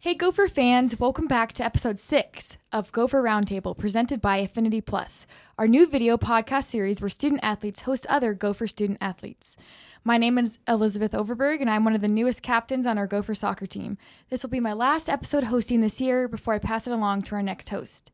Hey Gopher fans, welcome back to episode 6 of Gopher Roundtable presented by Affinity Plus, our new video podcast series where student athletes host other Gopher student athletes. My name is Elizabeth Overberg and I'm one of the newest captains on our Gopher soccer team. This will be my last episode hosting this year before I pass it along to our next host.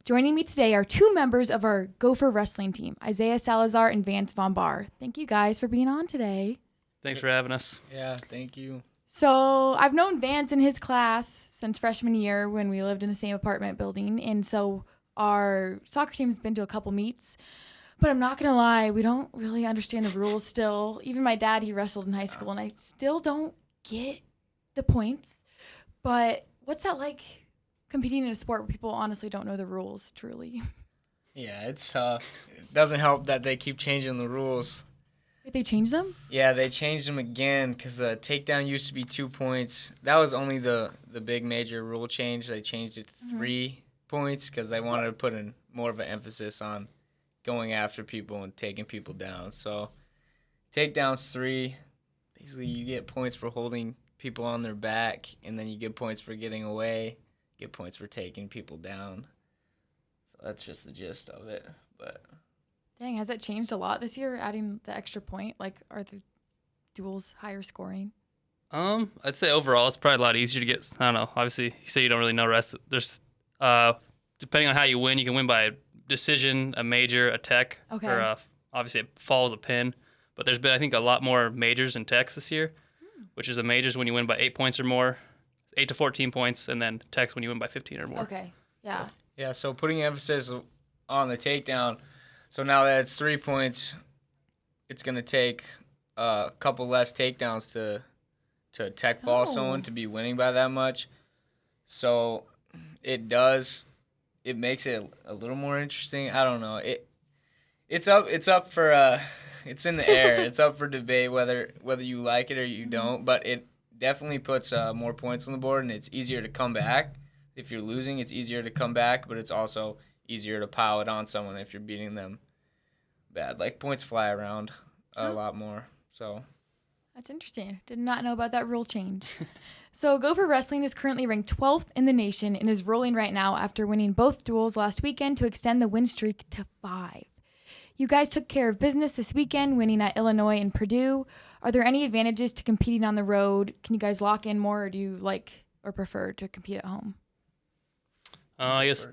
Joining me today are two members of our Gopher wrestling team, Isaiah Salazar and Vance Vombaur. Thank you guys for being on today. Thanks for having us. Yeah, thank you. So I've known Vance in his class since freshman year when we lived in the same apartment building. And so our soccer team's been to a couple meets. But I'm not going to lie, we don't really understand the rules still. Even my dad, he wrestled in high school, and I still don't get the points. But what's that like competing in a sport where people honestly don't know the rules, truly? Yeah, it's tough. It doesn't help that they keep changing the rules. Did they change them? Yeah, they changed them again because takedown used to be 2 points. That was only the big major rule change. They changed it to 3 points because they wanted to put in more of an emphasis on going after people and taking people down. So takedown's 3. Basically, you get points for holding people on their back, and then you get points for getting away, get points for taking people down. So that's just the gist of it. But Dang, has that changed a lot this year, adding the extra point? Like, are the duels higher scoring? I'd say overall it's probably a lot easier to get. I don't know. Obviously, you say you don't really know rest. There's, depending on how you win, you can win by a decision, a major, a tech, Okay. or obviously it falls a pin. But there's been, I think, a lot more majors and techs this year, which is a majors when you win by 8 points or more, 8 to 14 points, and then techs when you win by 15 or more. Okay, yeah. yeah, so putting emphasis on the takedown. So now that it's 3 points, it's going to take a couple less takedowns to tech fall someone to be winning by that much. So it makes it a little more interesting. I don't know. It's up for it's in the air. It's up for debate whether you like it or you don't, but it definitely puts more points on the board, and it's easier to come back. If you're losing, it's easier to come back, but it's also easier to pile it on someone if you're beating them bad. Like, points fly around a lot more. So That's interesting. Did not know about that rule change. So Gopher Wrestling is currently ranked 12th in the nation and is rolling right now after winning both duels last weekend to extend the win streak to 5. You guys took care of business this weekend, winning at Illinois and Purdue. Are there any advantages to competing on the road? Can you guys lock in more, or do you like or prefer to compete at home? I guess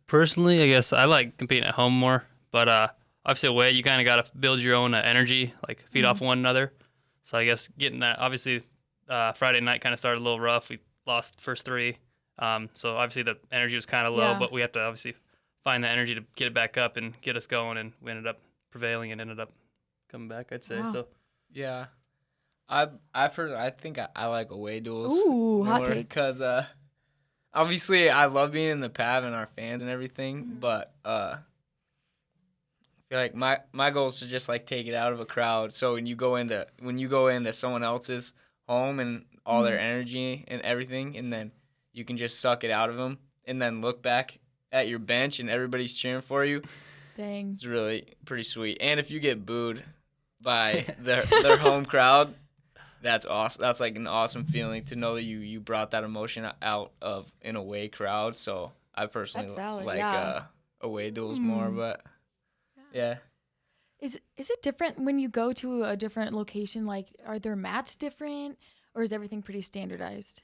personally, I like competing at home more, but obviously away you kind of got to build your own energy, like feed off one another. So I guess getting that, obviously Friday night kind of started a little rough. We lost the first 3, so obviously the energy was kind of low, but we have to obviously find the energy to get it back up and get us going, and we ended up prevailing and ended up coming back, I'd say. Wow. So yeah, I think I like away duels. Ooh, hot take. Because obviously I love being in the pad and our fans and everything, but I feel like my goal is to just like take it out of a crowd. So when you go into someone else's home and all their energy and everything, and then you can just suck it out of them, and then look back at your bench and everybody's cheering for you. Dang. It's really pretty sweet. And if you get booed by their home crowd, that's awesome. That's like an awesome feeling to know that you brought that emotion out of an away crowd. So I personally like away duels more, but yeah. Is it different when you go to a different location? Like, are their mats different, or is everything pretty standardized?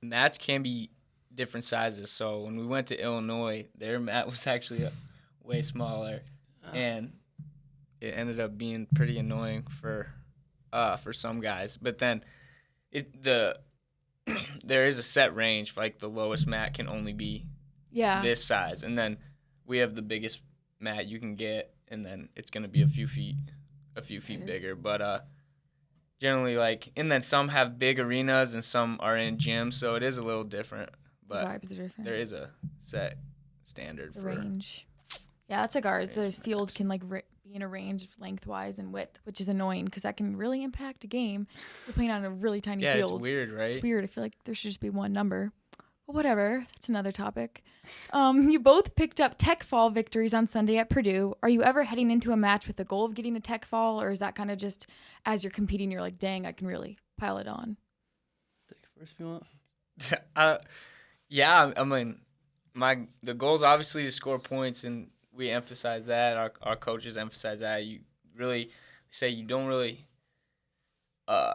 Mats can be different sizes. So when we went to Illinois, their mat was actually way smaller, and it ended up being pretty annoying for some guys. But then there is a set range. Like, the lowest mat can only be this size, and then we have the biggest mat you can get, and then it's gonna be a few feet bigger. But generally, like, and then some have big arenas and some are in gyms, so it is a little different. But The vibes are different. there is a set standard The for range. Yeah, that's like ours. The field can like be in a range lengthwise and width, which is annoying because that can really impact a game. You're playing on a really tiny Yeah, field. it's weird, right? It's weird. I feel like there should just be one number. But whatever. That's another topic. You both picked up tech fall victories on Sunday at Purdue. Are you ever heading into a match with the goal of getting a tech fall, or is that kind of just as you're competing, you're like, dang, I can really pile it on? first if you want. Yeah, I mean, the goal is obviously to score points, and we emphasize that. Our coaches emphasize that. You really say you don't really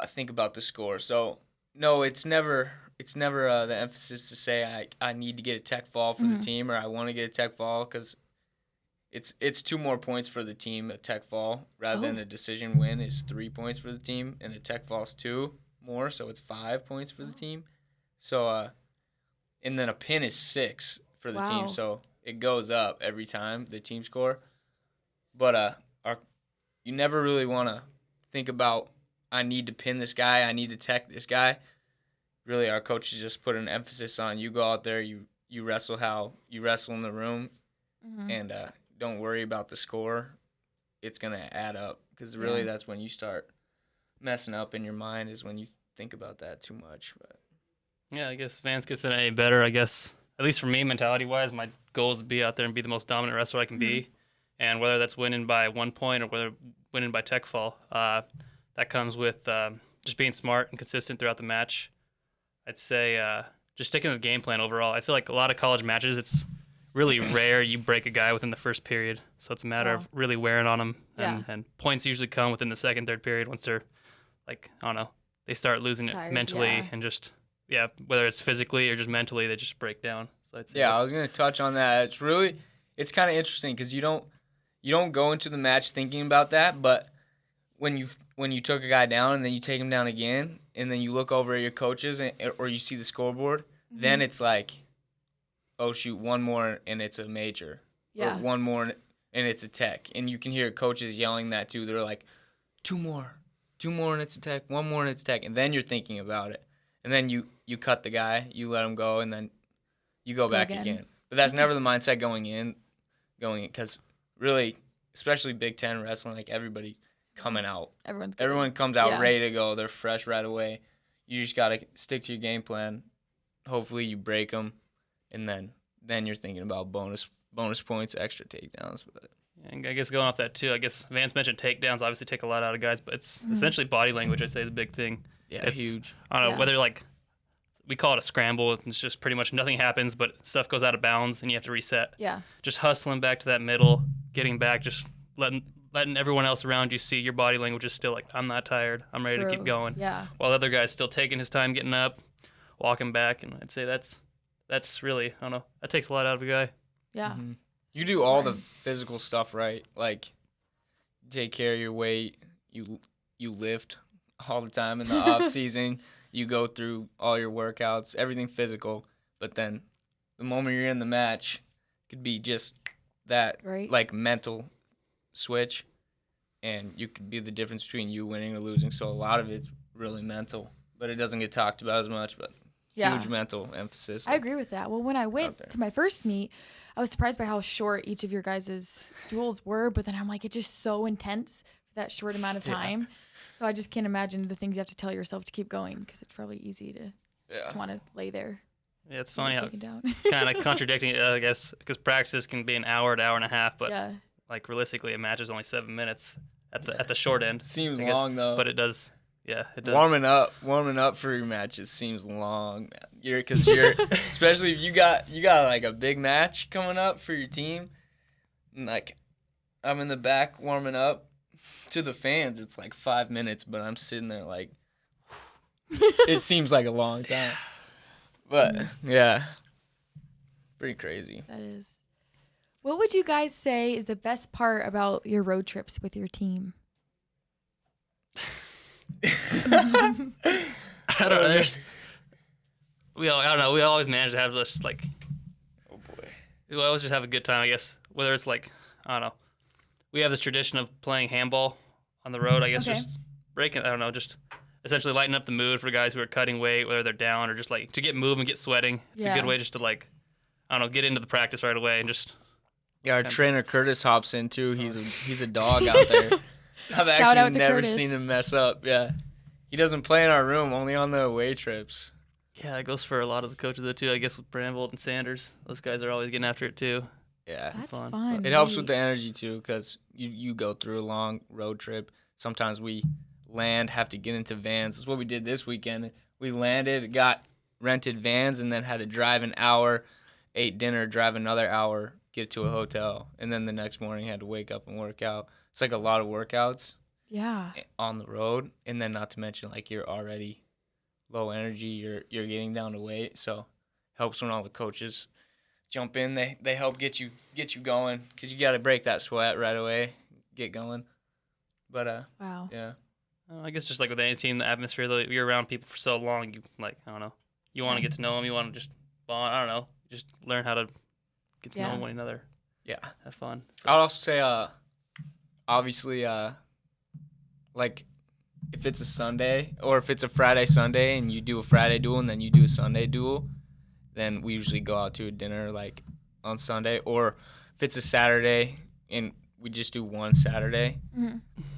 think about the score. So no, it's never the emphasis to say I need to get a tech fall for the team, or I want to get a tech fall, because it's 2 more points for the team. A tech fall rather than a decision win is 3 points for the team, and a tech fall is 2 more, so it's 5 points for the team. So and then a pin is 6 for the team, so it goes up every time the team score. But you never really want to think about, I need to pin this guy, I need to tech this guy. Really, our coaches just put an emphasis on, you go out there, you wrestle how you wrestle in the room, and don't worry about the score. It's going to add up, because really that's when you start messing up in your mind, is when you think about that too much. But yeah, I guess Vance gets it any better. I guess, at least for me, mentality-wise, my goal is to be out there and be the most dominant wrestler I can be. And whether that's winning by 1 point or whether winning by tech fall, that comes with just being smart and consistent throughout the match. I'd say just sticking with the game plan overall. I feel like a lot of college matches, it's really rare you break a guy within the first period. So it's a matter of really wearing on them. And points usually come within the second, third period once they're, like, I don't know, they start losing it mentally and just, whether it's physically or just mentally, they just break down. So I'd say I was going to touch on that. It's kind of interesting, because you don't go into the match thinking about that, but when you took a guy down and then you take him down again, and then you look over at your coaches or you see the scoreboard, then it's like, oh shoot, 1 more and it's a major. Or 1 more and it's a tech. And you can hear coaches yelling that too. They're like, 2 more and it's a tech, 1 more and it's a tech. And then you're thinking about it. And then you cut the guy, you let him go, and then you go back again. But that's never the mindset going in, because really, especially Big Ten wrestling, like, everybody's coming out. Everyone comes out ready to go. They're fresh right away. You just got to stick to your game plan. Hopefully you break them, and then you're thinking about bonus points, extra takedowns. But and I guess going off that too, I guess Vance mentioned takedowns obviously take a lot out of guys, but it's essentially body language, I'd say, is a big thing. Yeah, it's huge. I don't know, whether, like, we call it a scramble. It's just pretty much nothing happens, but stuff goes out of bounds, and you have to reset. Yeah. Just hustling back to that middle, getting back, just letting everyone else around you see your body language is still like, I'm not tired, I'm ready to keep going. Yeah. While the other guy's still taking his time getting up, walking back, and I'd say that's really, I don't know, that takes a lot out of a guy. Yeah. You do all the physical stuff right, like take care of your weight, you lift all the time in the off season, you go through all your workouts, everything physical, but then the moment you're in the match, it could be just that like mental switch, and you could be the difference between you winning or losing. So a lot of it's really mental, but it doesn't get talked about as much, but huge mental emphasis. I agree with that. Well, when I went to my first meet, I was surprised by how short each of your guys' duels were, but then I'm like, it's just so intense for that short amount of time. So I just can't imagine the things you have to tell yourself to keep going, because it's probably easy to just want to lay there. Yeah, it's funny how kind of contradicting it, I guess, because practice can be an hour to hour and a half, but like realistically, a match is only 7 minutes at the short end. Seems long though, but it does. Yeah, it does. Warming up for your matches seems long, man. You're especially if you got like a big match coming up for your team. And like, I'm in the back warming up. To the fans, it's like 5 minutes, but I'm sitting there like, it seems like a long time. But yeah, pretty crazy. That is. What would you guys say is the best part about your road trips with your team? I don't know. We always manage to have this, like, oh boy, we always just have a good time, I guess. Whether it's like, I don't know, we have this tradition of playing handball on the road, I guess. Just breaking, I don't know, just essentially lighting up the mood for guys who are cutting weight, whether they're down or just like to get moving, get sweating. It's a good way just to, like, I don't know, get into the practice right away and just. Yeah, our trainer Curtis hops in too. He's a dog out there. I've actually never seen him mess up. Yeah, he doesn't play in our room, only on the away trips. Yeah, that goes for a lot of the coaches though too. I guess with Bramvold and Sanders, those guys are always getting after it too. Yeah, that's fun. It helps with the energy too, because you go through a long road trip. Sometimes we have to get into vans. That's what we did this weekend. we landed, got rented vans, and then had to drive an hour, ate dinner, drive another hour, get to a hotel, and then the next morning had to wake up and work out. It's like a lot of workouts Yeah. on the road, and then not to mention like you're already low energy, you're getting down to weight, so helps when all the coaches jump in. They help get you going because you got to break that sweat right away, get going. But Wow. yeah. I guess just like with any team, the atmosphere, though, you're around people for so long, you like, I don't know, you want to get to know them, you want to just bond, I don't know, just learn how to get to know one another. Yeah. Have fun. So. I'll also say, obviously, like if it's a Sunday or if it's a Friday Sunday and you do a Friday duel and then you do a Sunday duel, then we usually go out to a dinner like on Sunday. Or if it's a Saturday and we just do one Saturday,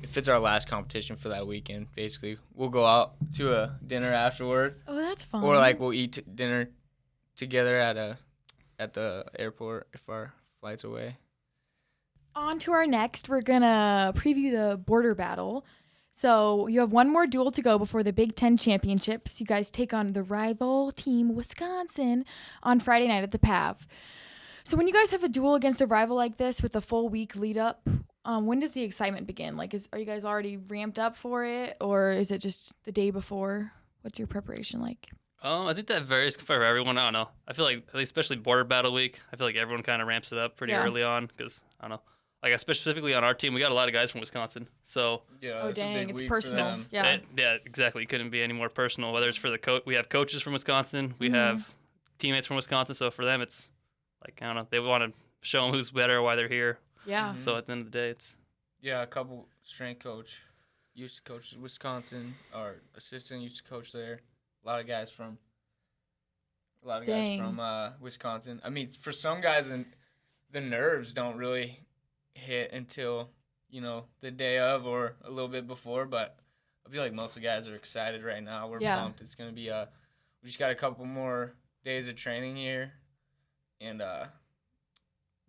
if it's our last competition for that weekend, basically we'll go out to a dinner afterward. Oh, that's fun. Or like we'll eat dinner together at the airport if our flight's away. On to our next, we're going to preview the border battle. So you have one more duel to go before the Big Ten Championships. You guys take on the rival team, Wisconsin, on Friday night at the PAV. So when you guys have a duel against a rival like this with a full week lead up, when does the excitement begin? Like, are you guys already ramped up for it, or is it just the day before? What's your preparation like? I think that varies for everyone. I don't know. I feel like, especially border battle week, I feel like everyone kind of ramps it up pretty early on because, I don't know. Like, specifically on our team, we got a lot of guys from Wisconsin. So, yeah, dang, it's personal. Yeah, exactly. It couldn't be any more personal. Whether it's for the coach, we have coaches from Wisconsin, we have teammates from Wisconsin. So for them, it's like, I don't know, they want to show them who's better, why they're here. Yeah. So at the end of the day, it's a couple strength coach used to coach Wisconsin. Our assistant used to coach there. A lot of guys from Wisconsin. I mean, for some guys, the nerves don't really hit until, the day of or a little bit before, but I feel like most of the guys are excited right now. We're pumped. It's going to be we just got a couple more days of training here, and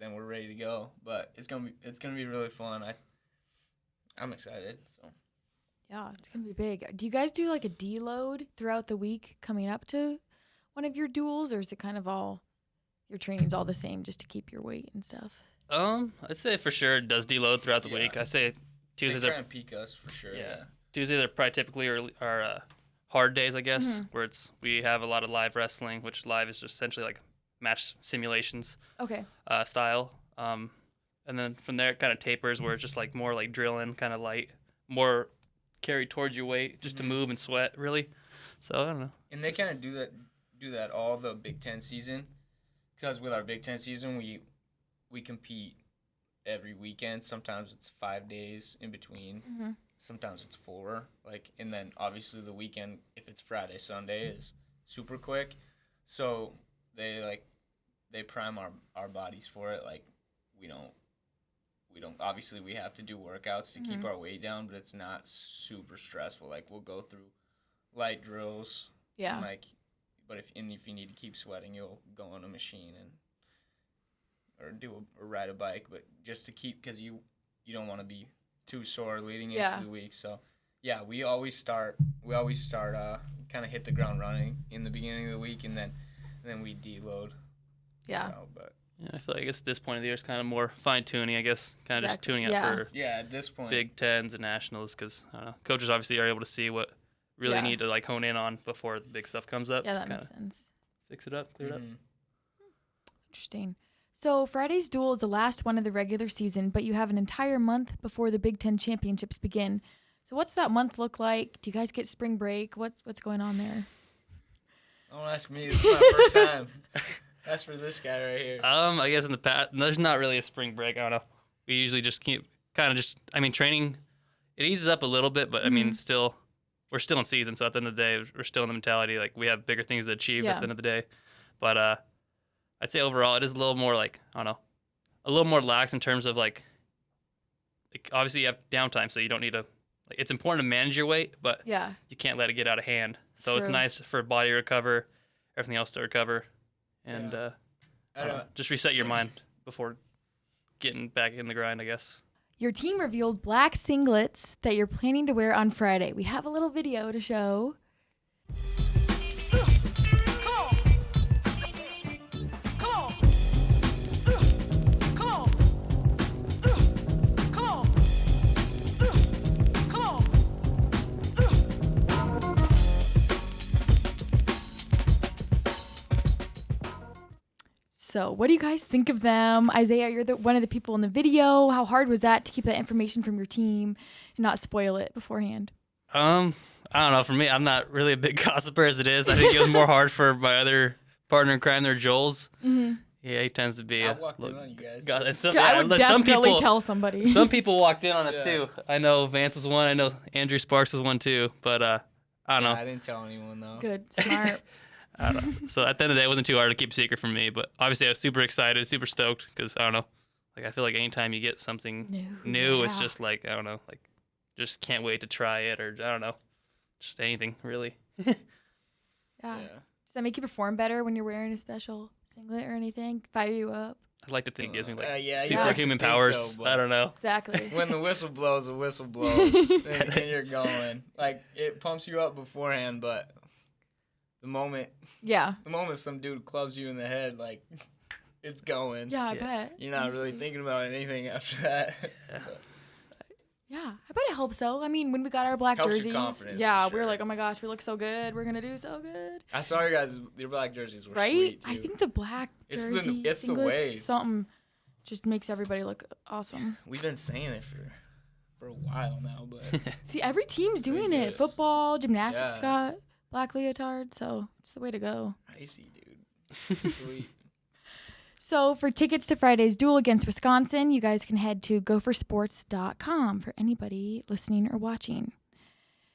then we're ready to go. But it's gonna be really fun. I'm excited. So yeah, it's gonna be big. Do you guys do like a deload throughout the week coming up to one of your duels, or is it kind of all your training's all the same just to keep your weight and stuff? I'd say for sure it does deload throughout the week. I say Tuesdays they try and peak us for sure. Yeah. Tuesdays are probably typically our hard days, I guess, where we have a lot of live wrestling, which live is just essentially like match simulations. Okay. Style. And then from there it kind of tapers where it's just like more like drilling, kind of light, more carried towards your weight just to move and sweat really. So I don't know. And they kind of do that all the Big Ten season, because with our Big Ten season we compete every weekend. Sometimes it's 5 days in between. Sometimes it's 4. And then obviously the weekend, if it's Friday, Sunday, is super quick. So they prime our bodies for it. Like we don't obviously we have to do workouts to keep our weight down, but it's not super stressful. Like we'll go through light drills. Yeah. But if you need to keep sweating, you'll go on a machine or do or ride a bike, but just to keep, because you don't want to be too sore leading into the week. So yeah, we always start kind of hit the ground running in the beginning of the week, and then we deload. Yeah. But yeah, I feel like at this point of the year it's kind of more fine tuning, I guess, kind of just tuning up for at this point Big Tens and Nationals, because coaches obviously are able to see what really need to like hone in on before the big stuff comes up. Yeah, that makes sense. Fix it up, clear it up. Interesting. So Friday's duel is the last one of the regular season, but you have an entire month before the Big Ten Championships begin. So what's that month look like? Do you guys get spring break? What's going on there? Don't ask me. This is my first time. That's for this guy right here. I guess in the past, there's not really a spring break. I don't know. We usually just keep training. It eases up a little bit, but I mean, we're still in season. So at the end of the day, we're still in the mentality like we have bigger things to achieve at the end of the day. But I'd say overall, it is a little more like, I don't know, a little more lax in terms of like obviously you have downtime, so you don't need to. It's important to manage your weight, but you can't let it get out of hand. So it's nice for body to recover, everything else to recover, and just reset your mind before getting back in the grind, I guess. Your team revealed black singlets that you're planning to wear on Friday. We have a little video to show. So what do you guys think of them? Isaiah, you're one of the people in the video. How hard was that to keep that information from your team and not spoil it beforehand? I don't know. For me, I'm not really a big gossiper as it is. I think it was more hard for my other partner in crime there, Joel's. Mm-hmm. Yeah, he tends to be. I walked in on you guys. God, and I would definitely people, tell somebody. Some people walked in on us Yeah. too. I know Vance was one. I know Andrew Sparks was one too. But I don't know. I didn't tell anyone though. Good, smart. I don't know. So at the end of the day, it wasn't too hard to keep a secret from me. But obviously, I was super excited, super stoked because I don't know. Like I feel like anytime you get something new, it's Yeah. just like I don't know, like just can't wait to try it or I don't know, just anything really. Yeah. Yeah. Does that make you perform better when you're wearing a special singlet or anything? Fire you up? I'd like to think it gives me like Yeah, you superhuman like to think powers. so, but- I don't know. Exactly. When the whistle blows, the whistle blows, and you're going. Like it pumps you up beforehand, but the moment Yeah. some dude clubs you in the head, like it's going. Yeah, I Yeah. bet. You're not really honestly. thinking about anything after that. Yeah. Yeah, I bet it helps though. I mean, when we got our black Helps your jerseys, confidence, yeah, for we were sure. like, oh my gosh, we look so good. We're gonna do so good. I saw your black jerseys were Right? sweet too. I think the black It's the- jersey it's the singlets, way. something just makes everybody look awesome. We've been saying it for a while now, but See, every team's Pretty doing it. good. Football, gymnastics Yeah. got black leotard, so it's the way to go. icy, dude. Sweet. So for tickets to Friday's duel against Wisconsin, you guys can head to gophersports.com for anybody listening or watching.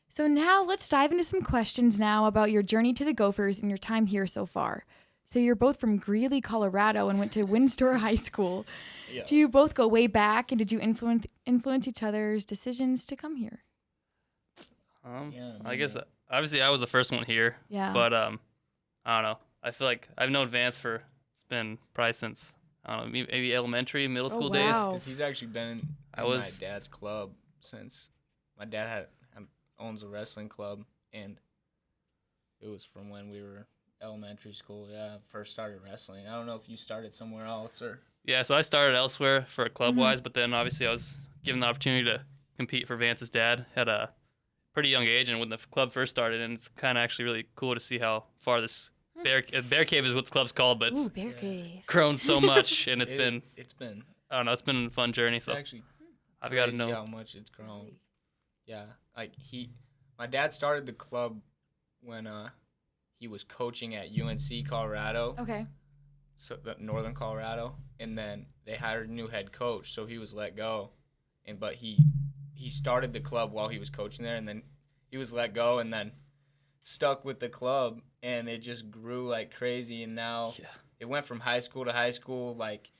So now let's dive into some questions now about your journey to the Gophers and your time here so far. So you're both from Greeley, Colorado, and went to Windsor High School. Yeah. Do you both go way back, and did you influence each other's decisions to come here? Yeah, I guess obviously I was the first one here, Yeah. but I don't know. I feel like I've known Vance for it's been probably since I don't know maybe elementary, middle school days. wow. 'Cause he's actually been in my dad's club since my dad owns a wrestling club, and it was from when we were elementary school. Yeah, first started wrestling. I don't know if you started somewhere else or. Yeah, so I started elsewhere for club Mm-hmm. wise, but then obviously I was given the opportunity to compete for Vance's dad at a pretty young age, and when the club first started, and it's kind of actually really cool to see how far this bear cave is what the club's called, but it's Ooh, bear cave. grown so much, and it's been I I don't know, it's been a fun journey. it's So actually I've got to crazy know. how much it's grown. Yeah, like my dad started the club when he was coaching at UNC Colorado, Okay. so Northern Colorado, and then they hired a new head coach, so he was let go, but he started the club while he was coaching there, and then he was let go, and then stuck with the club, and it just grew like crazy, and now Yeah. it went from high school to high school, like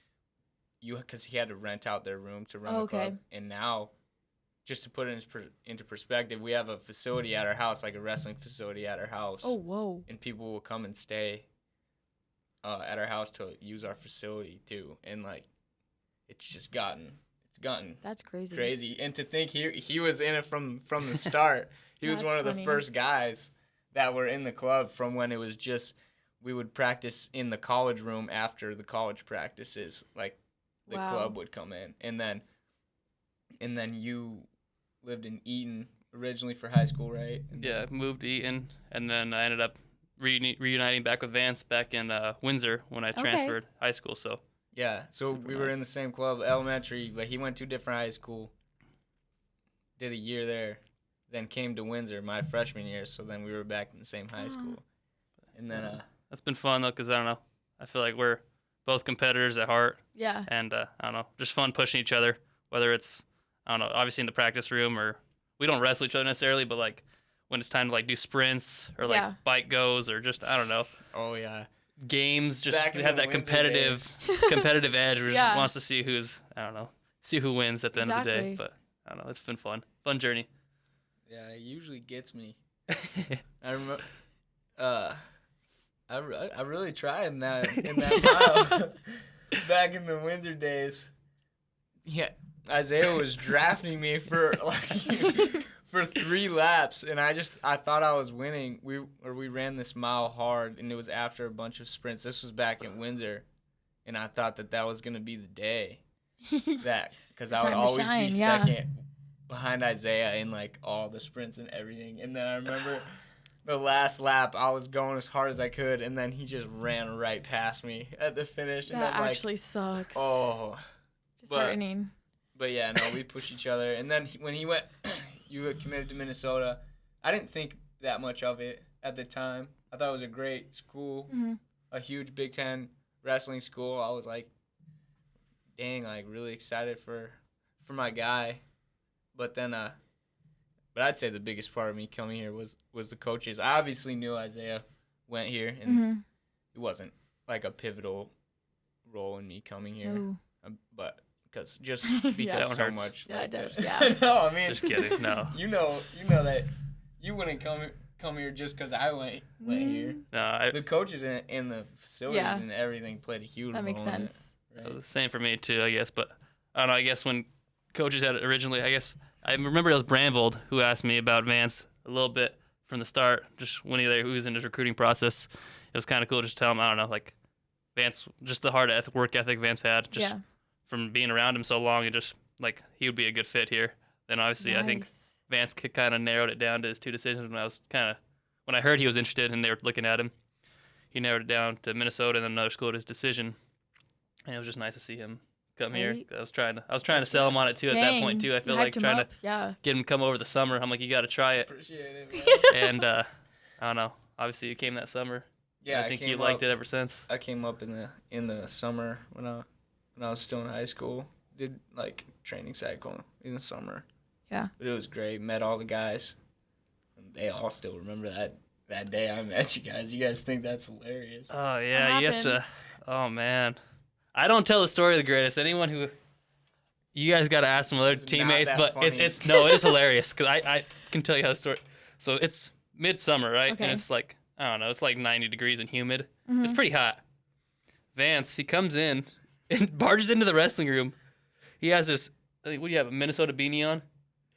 because he had to rent out their room to run the Okay. club, and now. Just to put it into perspective, we have a facility at our house, like a wrestling facility at our house, Oh, whoa. and people will come and stay at our house to use our facility too. And like, it's gotten That's crazy. crazy. And to think he was in it from the start. He was That's one of funny. the first guys that were in the club from when it was just we would practice in the college room after the college practices. Like the Wow. club would come in, and then you lived in Eaton originally for high school, right? And Yeah, moved to Eaton, and then I ended up reuniting back with Vance back in Windsor when I Okay. transferred high school. So Yeah, so Super we were nice. in the same club, elementary, but he went to a different high school, did a year there, then came to Windsor my freshman year, so then we were back in the same high Oh. school. And then, that's been fun though, because I don't know. I feel like we're both competitors at heart, Yeah. and I don't know, just fun pushing each other. Whether it's I don't know, obviously in the practice room, or we don't wrestle each other necessarily, but like when it's time to like do sprints or like Yeah. bike goes or just I don't know oh yeah, games, just Back in have the that Windsor competitive edge. Where Yeah. just wants to see who wins at the end of the Exactly. day. But I don't know, it's been fun journey. yeah, it usually gets me. I remember, I really tried in that mile back in the Windsor days. Yeah, Isaiah was drafting me for like for 3 laps, and I thought I was winning. We ran this mile hard, and it was after a bunch of sprints. This was back in Windsor, and I thought that was gonna be the day because I would Time to always shine, be yeah. second behind Isaiah in like all the sprints and everything. And then I remember the last lap, I was going as hard as I could, and then he just ran right past me at the finish. And That I'm actually sucks. oh. Disheartening. But yeah, no, we push each other. And then when he went, you were committed to Minnesota. I didn't think that much of it at the time. I thought it was a great school, a huge Big Ten wrestling school. I was like, dang, like really excited for my guy. But then, but I'd say the biggest part of me coming here was the coaches. I obviously knew Isaiah went here, and it wasn't like a pivotal role in me coming here. But because that so hurts. much. Yeah, like it does. that. Yeah. No, I mean, Just kidding. No. You know that you wouldn't come here just because I went here. No, The coaches in the facilities and everything played a huge role. That makes sense. In it, right? Same for me too, I guess. But I don't know. I guess when coaches had it originally, I guess I remember it was Branvold who asked me about Vance a little bit from the start, just when he was in his recruiting process. It was kind of cool just to tell him, I don't know, like Vance, just the hard work ethic Vance had, just from being around him so long, and just like he would be a good fit here. Then obviously I think Vance kind of narrowed it down to his two decisions when I heard he was interested and they were looking at him. He narrowed it down to Minnesota and then another school at his decision, and it was just nice to see him come here. I was trying to sell him on it too at that point too. I feel like trying to get him to come over the summer. I'm like, you got to try it. Appreciate it, man. And I don't know. Obviously, you came that summer. Yeah, I think you liked it ever since. I came up in the summer when I was still in high school. Did like training cycle in the summer. Yeah. But it was great. Met all the guys. And they all still remember that day I met you guys. You guys think that's hilarious. Oh yeah, you have to. Oh man, I don't tell the story the greatest. Anyone who, you guys got to ask some other teammates, but it is hilarious because I can tell you how the story. So it's midsummer, right? Okay. And it's like, I don't know, it's like 90 degrees and humid. It's pretty hot. Vance, he comes in and barges into the wrestling room. He has this, what do you have, a Minnesota beanie on?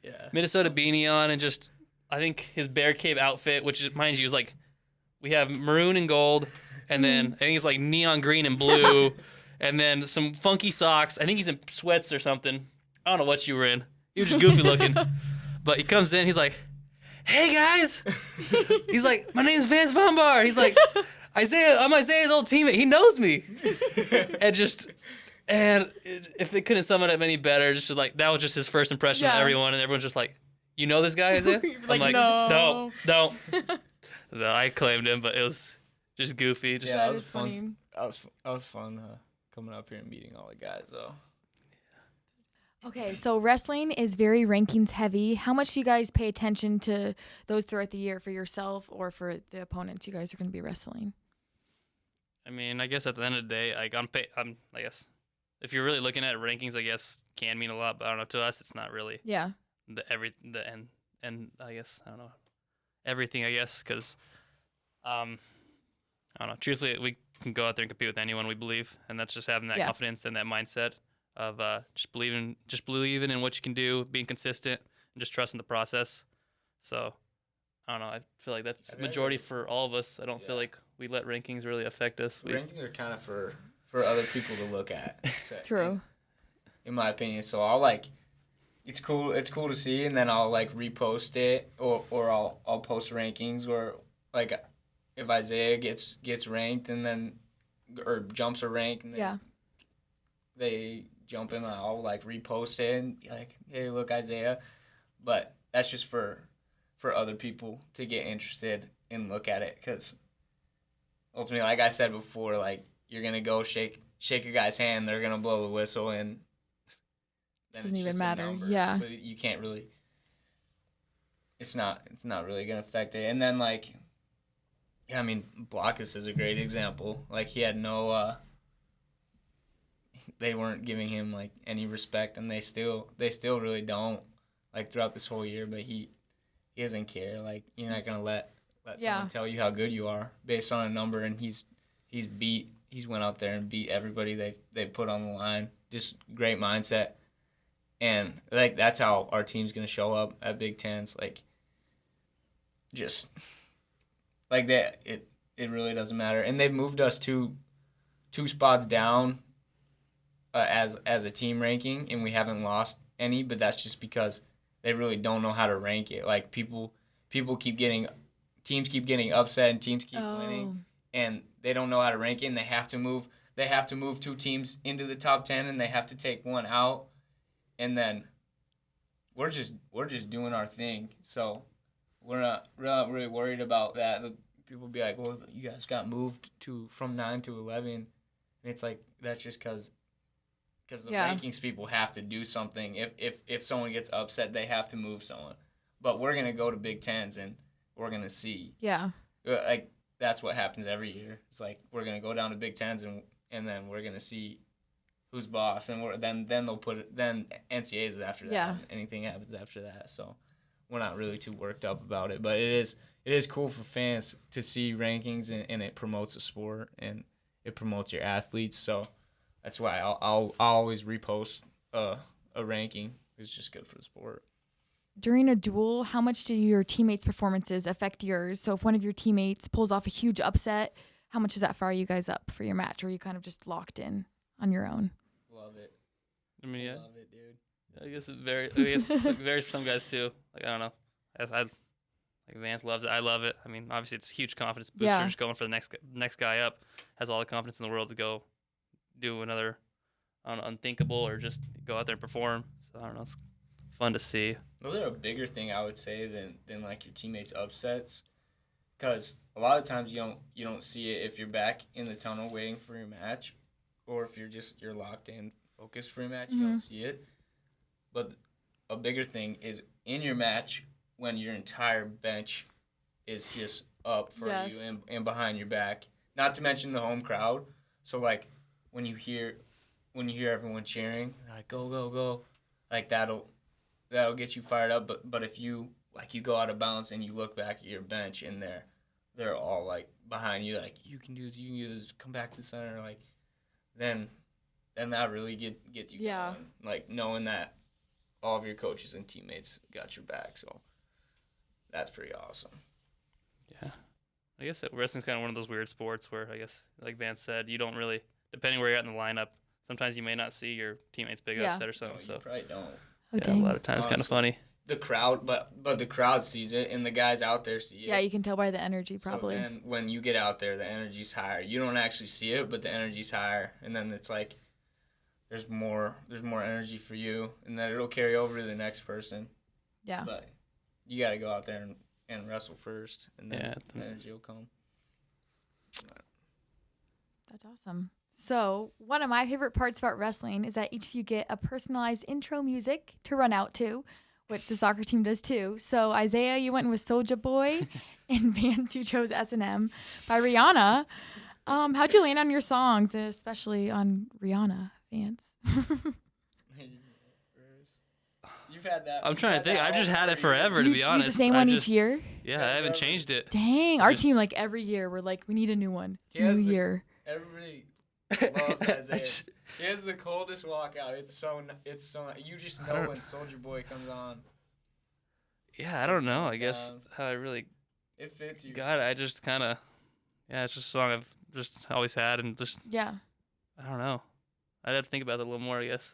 Yeah. Minnesota beanie on, and just, I think his Bear Cave outfit, which, mind you, is like, we have maroon and gold, and then I think it's like neon green and blue, and then some funky socks. I think he's in sweats or something. I don't know what you were in. You were just goofy looking. But he comes in, he's like, hey guys! He's like, my name's Vance Vombaur. He's like, I'm Isaiah's old teammate. He knows me. And if it couldn't sum it up any better, just like, that was just his first impression of everyone, and everyone's just like, you know this guy, Isaiah? I'm like, no, don't. No, I claimed him, but it was just goofy. Just, yeah, that is funny. That was fun coming up here and meeting all the guys, though. Okay, so wrestling is very rankings heavy. How much do you guys pay attention to those throughout the year for yourself or for the opponents you guys are going to be wrestling? I mean, I guess at the end of the day, like I guess if you're really looking at rankings, I guess can mean a lot, but I don't know. To us, it's not really. Yeah. And I guess I don't know everything. I guess because I don't know. Truthfully, we can go out there and compete with anyone we believe, and that's just having that confidence and that mindset of just believing in what you can do, being consistent, and just trusting the process. So I don't know. I feel like that's the majority for all of us. I don't feel like we let rankings really affect us. Rankings are kind of for other people to look at. So, True. In my opinion, so I'll like, it's cool to see, and then I'll like repost it, or I'll post rankings, or like if Isaiah gets ranked and then or jumps a rank, and then they jump in, I'll like repost it and be like, hey, look, Isaiah. But that's just for other people to get interested and look at it, because ultimately, like I said before, like you're gonna go shake a guy's hand, they're gonna blow the whistle, and then doesn't it's even just matter. a number. Yeah. So you can't really. It's not really gonna affect it. And then like, yeah, I mean, Blockus is a great example. Like he had no. They weren't giving him like any respect, and they still really don't, like throughout this whole year. But he doesn't care. Like you're not gonna let someone tell you how good you are based on a number, and he's went out there and beat everybody they put on the line. Just great mindset, and like that's how our team's gonna show up at Big Tens. Like just like that, it really doesn't matter. And they've moved us two spots down as a team ranking, and we haven't lost any. But that's just because they really don't know how to rank it. Like people keep getting teams keep getting upset and teams keep Oh. winning, and they don't know how to rank it, and they have to move. They have to move 2 teams into the top 10, and they have to take one out, and then we're just doing our thing. So we're not really worried about that. The people be like, "Well, you guys got moved from 9 to 11," and it's like that's just because the rankings people have to do something. If someone gets upset, they have to move someone. But we're gonna go to Big Tens and we're gonna see. Yeah. Like that's what happens every year. It's like we're gonna go down to Big Tens and then we're gonna see who's boss, and then they'll put it. Then NCAAs is after that. Yeah. Anything happens after that, so we're not really too worked up about it. But it is cool for fans to see rankings, and it promotes the sport and it promotes your athletes. So that's why I'll always repost a ranking. It's just good for the sport. During a duel, how much do your teammates' performances affect yours? So if one of your teammates pulls off a huge upset, how much does that fire you guys up for your match? Or are you kind of just locked in on your own? Love it. I mean, yeah. Love it, dude. I guess it varies for some guys too. Like I don't know. Like Vance loves it. I love it. I mean, obviously it's a huge confidence booster. Yeah. Just going for the next guy up. Has all the confidence in the world to go do another unthinkable or just go out there and perform. So I don't know. It's fun to see. Those are a bigger thing, I would say, than like your teammates' upsets, because a lot of times you don't see it if you're back in the tunnel waiting for your match, or if you're locked in, focused for your match, you don't see it. But a bigger thing is in your match when your entire bench is just up for you and behind your back. Not to mention the home crowd. So like when you hear everyone cheering, like go go go, like that'll get you fired up. But if you go out of bounds and you look back at your bench and they're all like behind you, like you can do this, come back to the center, like then that really gets you going. Like knowing that all of your coaches and teammates got your back. So that's pretty awesome. Yeah. I guess wrestling's kind of one of those weird sports where I guess, like Vance said, you don't really, depending where you're at in the lineup, sometimes you may not see your teammates big upset or something. No, you probably don't. Oh, yeah, a lot of times kind of funny. The crowd, but the crowd sees it, and the guys out there see it. Yeah, you can tell by the energy probably. So then when you get out there, the energy's higher. You don't actually see it, but the energy's higher, and then it's like there's more energy for you, and then it'll carry over to the next person. Yeah. But you got to go out there and wrestle first, and then the energy will come. That's awesome. So one of my favorite parts about wrestling is that each of you get a personalized intro music to run out to, which the soccer team does too. So Isaiah, you went with Soulja Boy, and Vance, you chose S&M by Rihanna. How'd you land on your songs, especially on Rihanna, Vance? You've had that. I'm trying to think. I've just had it forever, to be honest. Use the same one each year? Yeah, I haven't changed it. Dang, our team, like every year, we're like, we need a new one. It's a new year. Everybody loves Isaiah. He has the coldest walkout. It's so you just know when Soulja Boy comes on. Yeah, I don't know. I guess how I really it fits you. got it. I just kind of it's just a song I've just always had, and just I don't know. I'd have to think about it a little more, I guess.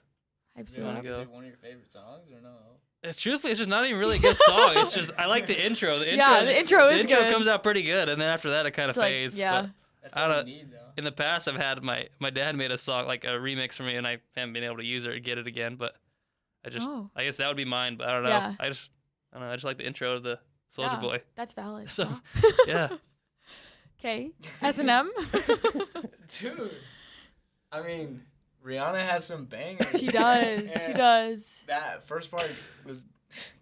Is it one of your favorite songs or no? It's truthfully, it's just not even really a good song. It's just I like the intro. The intro is good. The intro comes out pretty good, and then after that it kind of fades. Like, that's all you need, though. In the past, I've had my dad made a song, like a remix for me, and I haven't been able to use it or get it again. But I guess that would be mine. But I don't know. Yeah. I don't know. I just like the intro of the Soulja Boy. That's valid. So yeah. Okay, S&M. Dude, I mean, Rihanna has some bangers. She does. She does. That first part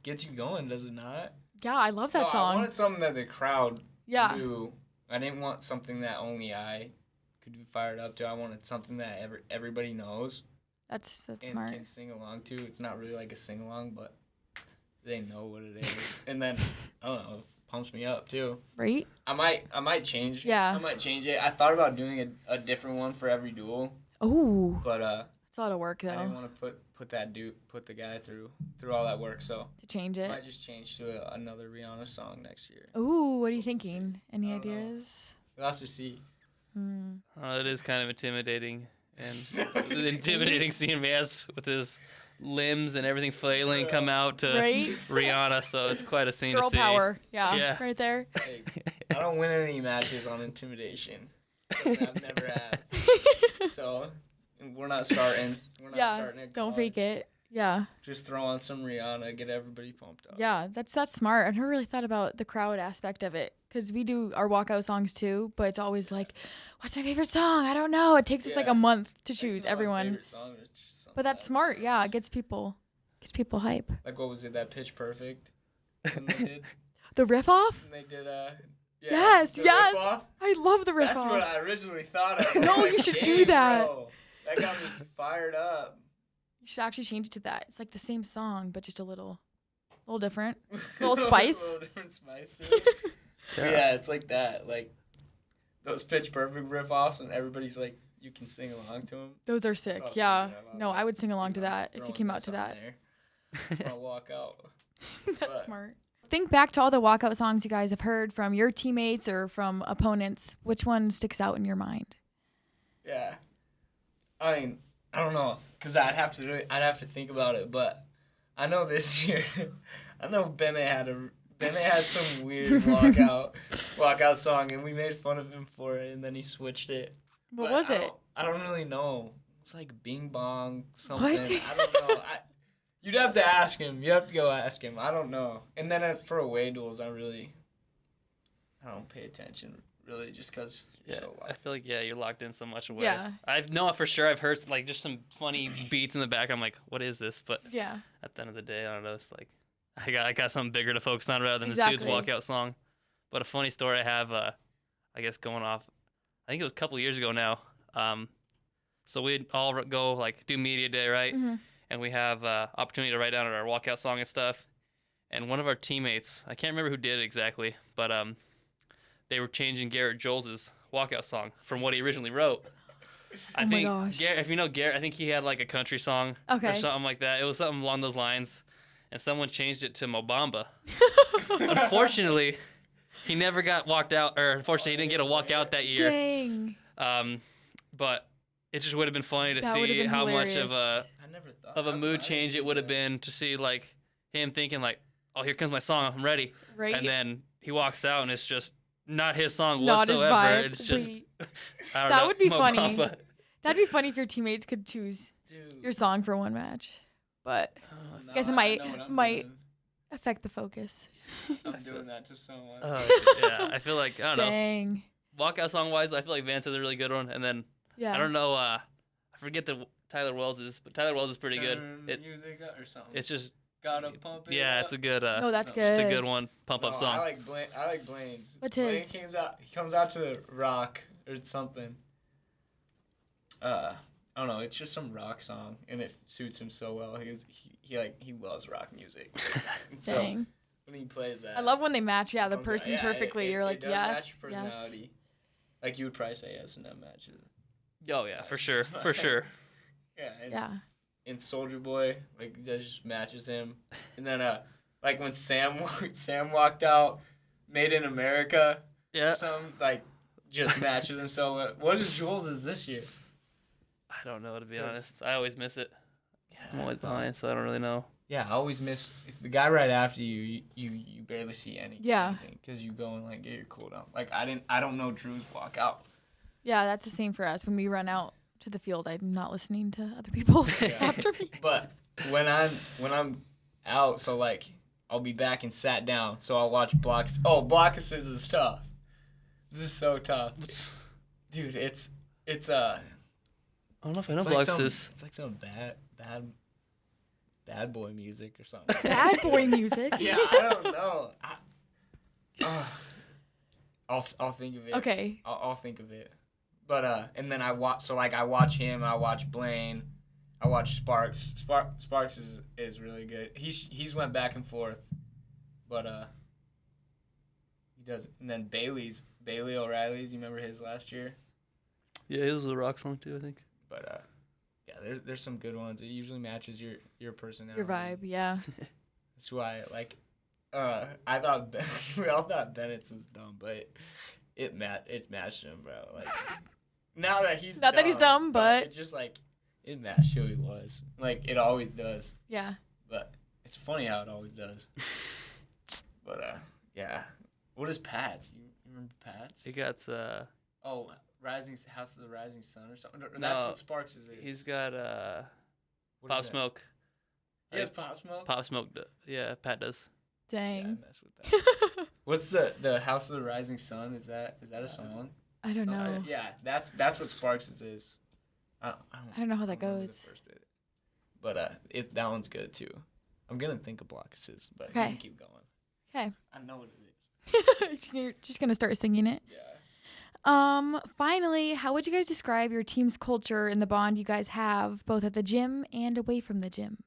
gets you going, does it not? Yeah, I love that song. I wanted something that the crowd knew. I didn't want something that only I could be fired up to. I wanted something that everybody knows. That's and smart. Can sing along to. It's not really like a sing along, but they know what it is. And then I don't know, it pumps me up too. Right? I might change. Yeah. I might change it. I thought about doing a different one for every duel. Oh. But it's a lot of work though. I didn't want to put the guy through all that work, so to change it. I might just change to another Rihanna song next year. Ooh, what are you thinking? Any ideas? We'll have to see. It is kind of intimidating, and intimidating seeing Vance with his limbs and everything flailing come out to Right? Rihanna, so it's quite a scene Girl to see. power. Yeah, Yeah. right there. I don't win any matches on intimidation. I've never had. So we're not starting. We're not starting at don't college. fake it. Yeah. Just throw on some Rihanna, get everybody pumped up. Yeah, that's smart. I never really thought about the crowd aspect of it because we do our walkout songs too, but it's always like, what's my favorite song? I don't know. It takes us like a month to choose everyone. But that's smart. Yeah, it gets people hype. Like what was it? That Pitch Perfect. When they did. The riff off? And they did. Yes. Riff off. I love the riff That's off. what I originally thought of. No, Like, you should do that. Bro. That got me fired up. You should actually change it to that. It's like the same song, but just a little different. A little spice. A little different spice. Yeah, it's like that. Like those Pitch Perfect riff offs, and everybody's like, you can sing along to them. Those are sick. So Yeah. No, I would sing along to that if you came out to that. I'll walk out. That's smart. Think back to all the walkout songs you guys have heard from your teammates or from opponents. Which one sticks out in your mind? Yeah. I mean, I don't know, cause I'd have to think about it. But I know this year, I know Bennett had some weird walkout song, and we made fun of him for it, and then he switched it. What was it? I don't really know. It's like Bing Bong something. What? I don't know. You'd have to ask him. You have to go ask him. I don't know. And then for away duels, I don't pay attention really, just cause. Yeah, so I feel like you're locked in so much away. Yeah. I know for sure I've heard like just some funny beats in the back. I'm like, what is this? But Yeah. at the end of the day, I don't know. It's like I got something bigger to focus on rather than Exactly. this dude's walkout song. But a funny story I have, I guess going off, I think it was a couple of years ago now. So we'd all go like do media day, right? Mm-hmm. And we have opportunity to write down our walkout song and stuff. And one of our teammates, I can't remember who did it exactly, but they were changing Garrett Joel's walkout song from what he originally wrote. I my think gosh. If you know Garrett, I think he had like a country song or Okay. something like that. It was something along those lines, and someone changed it to Mobamba. Unfortunately, he never got walked out, or unfortunately, he didn't get a walkout that year. Dang. But it just would have been funny to That would've see been how much hilarious. I never thought of a mood change it would have been to see like him thinking like, oh, here comes my song, I'm ready. Right? And then he walks out and it's just not his song Not his whatsoever. vibe. It's just Wait. I don't That know, would be funny. Mobamba. That'd be funny if your teammates could choose Dude. your song for one match. But Now guess it I know what I'm might doing. affect the focus. I'm doing that to someone. Yeah, I feel like I don't know. Dang. Walkout song wise, I feel like Vance has a really good one, and then Yeah. I don't know. I forget the Tyler Wells is, but Tyler Wells is pretty good. Turn music up or something. It's just Gotta pump it. yeah, up. it's a good. No, that's Just good. a good one. Pump up No, song. I like Blaine's. What's Blaine his? He comes out to the rock or something. I don't know. It's just some rock song, and it suits him so well. He loves rock music. So Dang. when he plays that, I love when they match, the comes out- person yeah, perfectly. You're like, does yes, match yes. personality. Like you would probably say yes in that match. Oh yeah, for It's sure, just for fine. sure. Yeah. Yeah. And Soldier Boy, like that just matches him. And then like when Sam walked out, Made in America. Yeah. Something like just matches him so well. What is Jules' this year? I don't know, to be That's- honest. I always miss it. I'm always behind, so I don't really know. Yeah, I always miss if the guy right after you barely see anything. Yeah. Because you go and like get your cooldown. Like I don't know Drew's walkout. Yeah, that's the same for us. When we run out to the field, I'm not listening to other people's Yeah. after me. But when I'm out, so like I'll be back and sat down, so I'll watch blocks. Oh, Blockus is tough. This is so tough, dude. It's I don't know if I know it's like Bluxus. it's like some bad boy music or something. Bad boy music. Yeah, I don't know. I'll think of it. Okay. I'll think of it. But and then I watch him. I watch Blaine. I watch Sparks. Sparks is really good. He's went back and forth, but he does. And then Bailey O'Reilly's. You remember his last year? Yeah, it was a rock song too, I think. But yeah, there's some good ones. It usually matches your personality. Your vibe, yeah. That's why like I thought we all thought Bennett's was dumb, but it matched him, bro. Like now that he's Not that he's dumb, but- it it matched who he was. Like, it always does. Yeah. But it's funny how it always does. But, yeah. What is Pat's? You remember Pat's? He got Oh, House of the Rising Sun or something? Or No, that's what Sparks is. he's got What Pop is that? Smoke. He has Pop Smoke? Pop Smoke. Yeah, Pat does. Yeah, I Dang. mess with that. What's the House of the Rising Sun? Is that a song? I don't know. Yeah, that's what Sparks is. I don't know how that remember the goes. first bit. But that one's good too. I'm gonna think of blockuses, but Okay. you can keep going. Okay. I know what it is. You're just gonna start singing it. Yeah. Finally, how would you guys describe your team's culture and the bond you guys have both at the gym and away from the gym?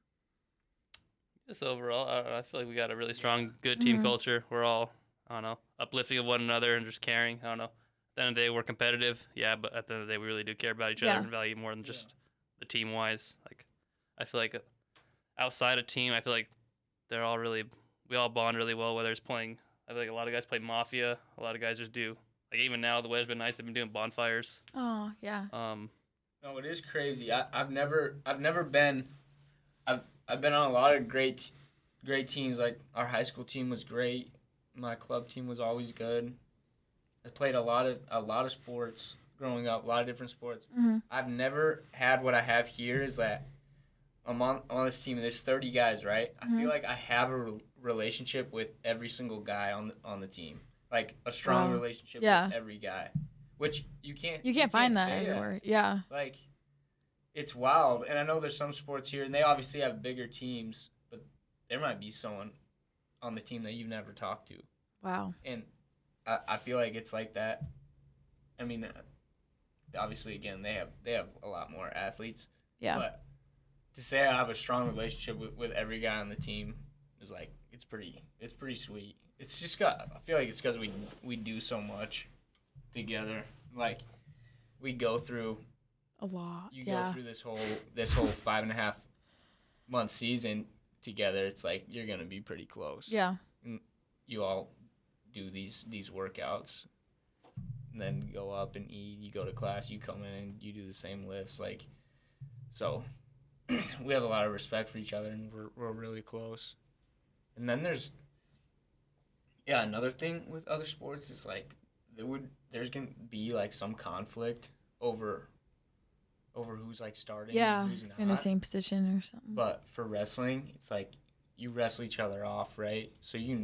Just overall, I feel like we got a really strong, good team Mhm. culture. We're all, I don't know, uplifting of one another and just caring. I don't know. At the end of the day, we're competitive, yeah, but at the end of the day, we really do care about each Yeah. other and value more than just the team wise. Like, I feel like outside of team, I feel like we all bond really well. Whether it's playing, I feel like a lot of guys play Mafia. A lot of guys just do. Like even now, the weather's been nice. They've been doing bonfires. Oh, yeah. No, it is crazy. I've never been. I've been on a lot of great teams. Like our high school team was great. My club team was always good. I played a lot of sports growing up, a lot of different sports. Mm-hmm. I've never had what I have here is that I'm on this team and there's 30 guys, right? I feel like I have a relationship with every single guy on the team. Like a strong relationship with every guy, which you can't find that say anywhere. Yeah. Like, it's wild. And I know there's some sports here, and they obviously have bigger teams, but there might be someone on the team that you've never talked to. Wow. And I feel like it's like that. I mean, obviously, again, they have a lot more athletes. Yeah. But to say I have a strong relationship with every guy on the team is like, it's pretty sweet. It's just I feel like it's because we do so much together. Like, we go through a lot. You go through this whole 5.5 month season together. It's like you're gonna be pretty close. Yeah. And you all do these workouts, and then go up and eat. You go to class. You come in and you do the same lifts. Like, so we have a lot of respect for each other, and we're really close. And then there's another thing with other sports is like there's gonna be like some conflict over who's like starting and who's not. In the same position or something. But for wrestling, it's like you wrestle each other off, right? So you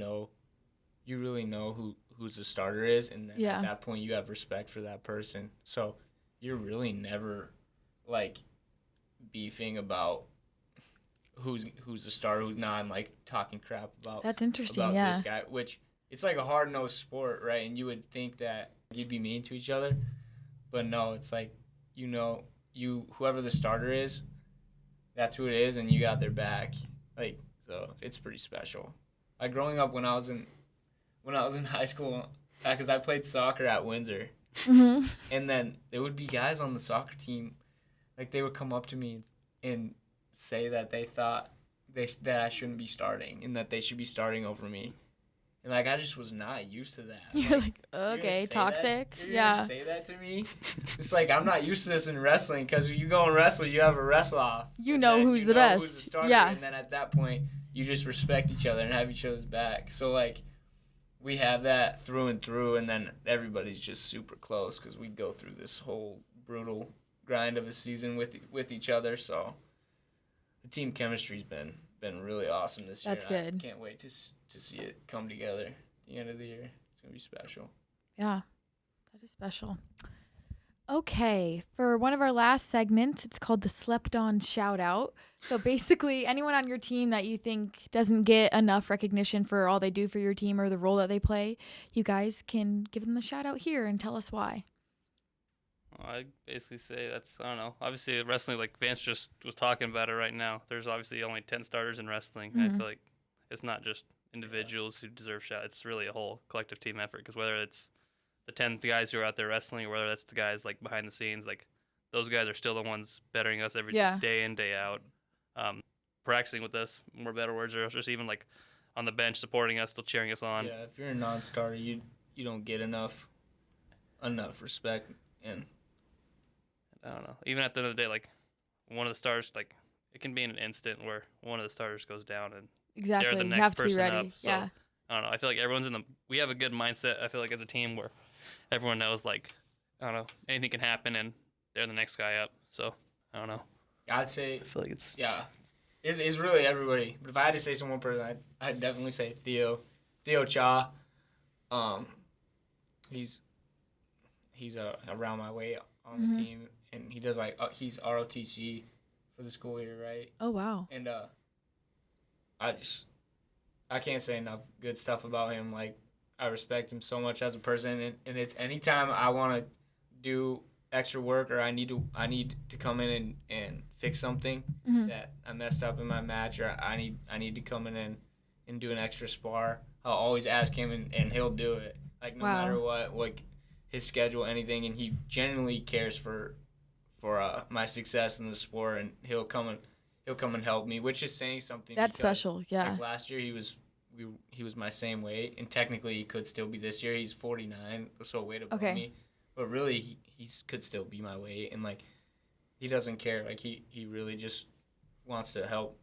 really know who's the starter is, and then at that point you have respect for that person. So you're really never like beefing about who's the starter, who's not, and like talking crap about That's interesting, about this guy, which it's like a hard-nosed sport, right? And you would think that you'd be mean to each other, but no, it's like whoever the starter is, that's who it is, and you got their back. Like, so it's pretty special. Like growing up when I was in high school, because I played soccer at Windsor, and then there would be guys on the soccer team, like they would come up to me and say that they thought that I shouldn't be starting and that they should be starting over me. And like I just was not used to that. You're like okay, toxic. You're gonna say that to me? It's like I'm not used to this in wrestling because you go and wrestle, you have a wrestle off. You know who's the best. Who's the starter, yeah. And then at that point, you just respect each other and have each other's back. So like, we have that through and through, and then everybody's just super close because we go through this whole brutal grind of a season with each other. So the team chemistry's been really awesome this year. That's good. I can't wait to see it come together at the end of the year. It's going to be special. Yeah, that is special. Okay, for one of our last segments, it's called the Slept On Shout Out. So basically, anyone on your team that you think doesn't get enough recognition for all they do for your team or the role that they play, you guys can give them a shout out here and tell us why. I basically say I don't know. Obviously, wrestling, like Vance just was talking about it right now. There's obviously only 10 starters in wrestling. And I feel like it's not just individuals who deserve shout. It's really a whole collective team effort, because whether it's the 10 guys who are out there wrestling or whether that's the guys like behind the scenes, like those guys are still the ones bettering us every day in, day out. Practicing with us, more better words, or just even like on the bench supporting us, still cheering us on. Yeah, if you're a non-starter, you don't get enough respect. And I don't know. Even at the end of the day, like one of the stars, like, it can be in an instant where one of the starters goes down and Exactly. they're the You next have to be person ready. up. So, Yeah. I don't know. I feel like everyone's we have a good mindset, I feel like, as a team where everyone knows, like, I don't know, anything can happen and they're the next guy up. So, I don't know. I'd say, I feel like it's. yeah, it's really everybody. But if I had to say some one person, I'd definitely say Theo Cha. He's around my weight on the team, and he does like he's ROTC for the school year, right? Oh, wow. And I can't say enough good stuff about him. Like, I respect him so much as a person, and it's anytime I want to do extra work or I need to come in and fix something that I messed up in my match, or I need to come in and do an extra spar, I'll always ask him, and he'll do it. Like, no matter what, like his schedule, anything, and he genuinely cares for my success in the sport, and he'll come and help me, which is saying something. That's because, special, yeah. Like, last year he was my same weight, and technically he could still be this year. He's 49, so weight above me, but really he could still be my weight, and like he doesn't care. Like he really just wants to help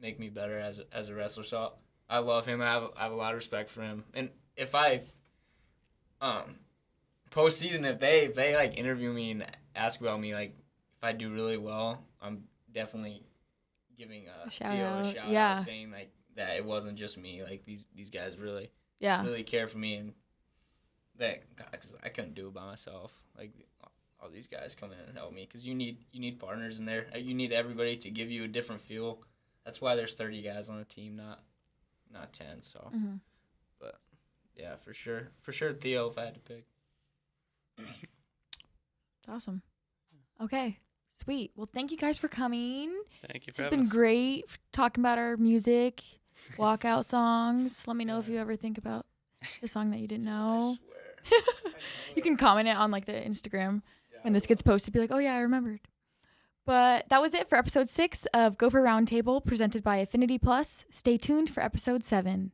make me better as a wrestler. So I love him. I have a lot of respect for him. And if I postseason, if they like interview me and ask about me, like if I do really well, I'm definitely giving a shout Theo out. a shout Yeah. out, saying like that it wasn't just me. Like these guys really Yeah. care for me, and that cause I couldn't do it by myself. Like all these guys come in and help me, because you need partners in there. You need everybody to give you a different feel. That's why there's 30 guys on the team, not 10. So, but yeah, for sure Theo, if I had to pick. It's awesome. Okay. Sweet. Well, thank you guys for coming. Thank you This for has having been us. great talking about our music, walkout songs. Let me know if you ever think about the song that you didn't know. I swear. You can comment it on like the Instagram when this gets posted. Be like, oh yeah, I remembered. But that was it for episode 6 of Gopher Roundtable, presented by Affinity Plus. Stay tuned for episode 7.